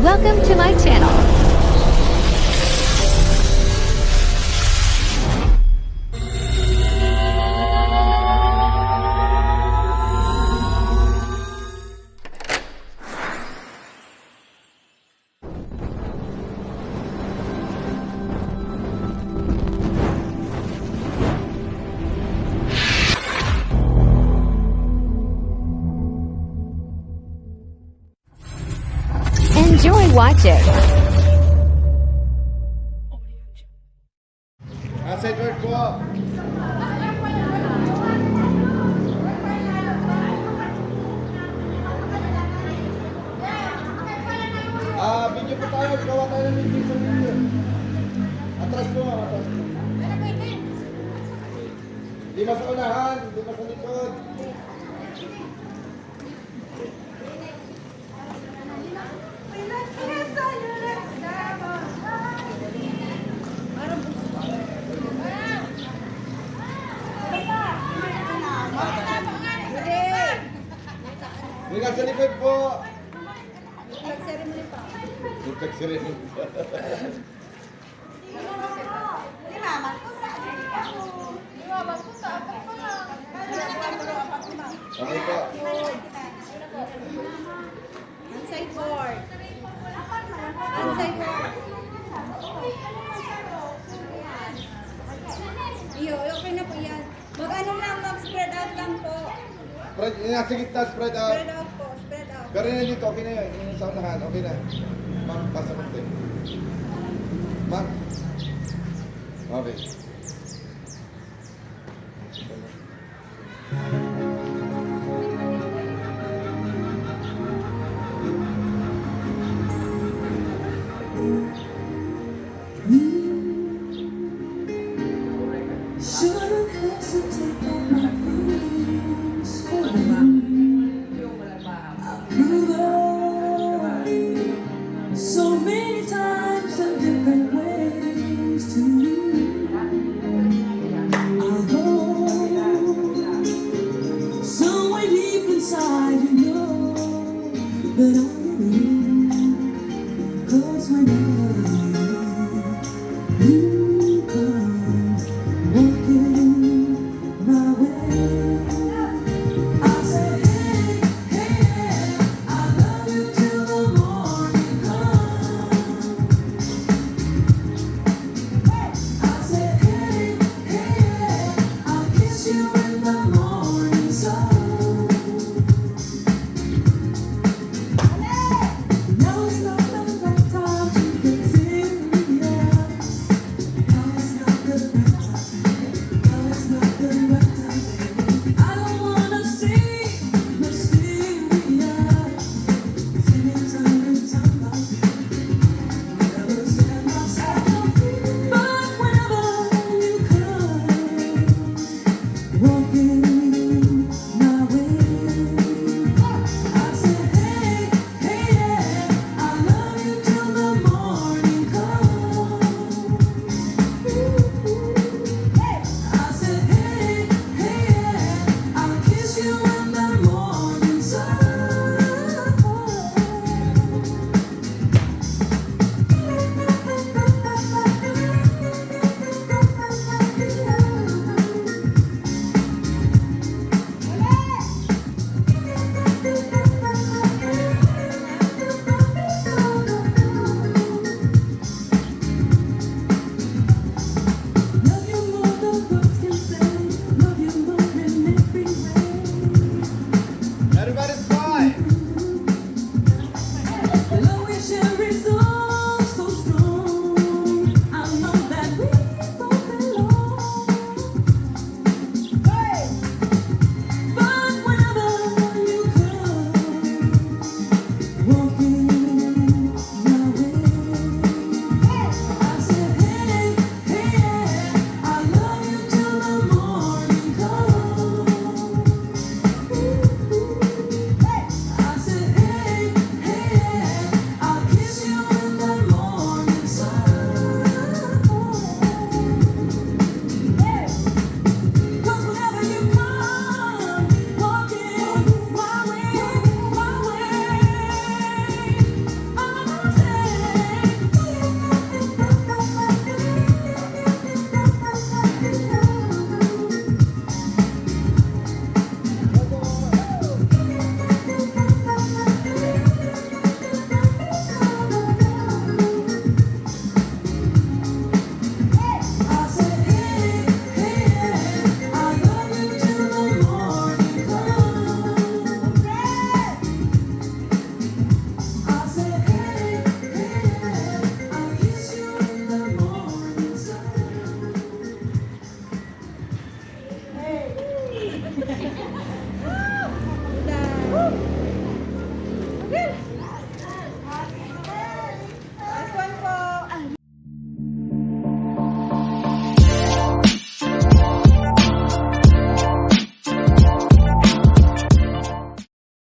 Welcome to my channel. Enjoy watching. Nasa George po. Video po tayo. Gawa tayo ng video sa video. Atras po, atras. Di ba sa unahan, di ba sa likod. Di ka sa likod po. Nag-ceremony pa. Nagtag-ceremony po. Okay po. Inside board. Inside board. Iyo, okay na po yan. Mag-ano lang, mag-spread out lang po. Spread, nasa gitna, spread out. Spread out po, spread out. Pero yun dito, okay na yun. Yung sa unahan, okay na. Ma'am, pasa mo tayo. Ma'am. Okay.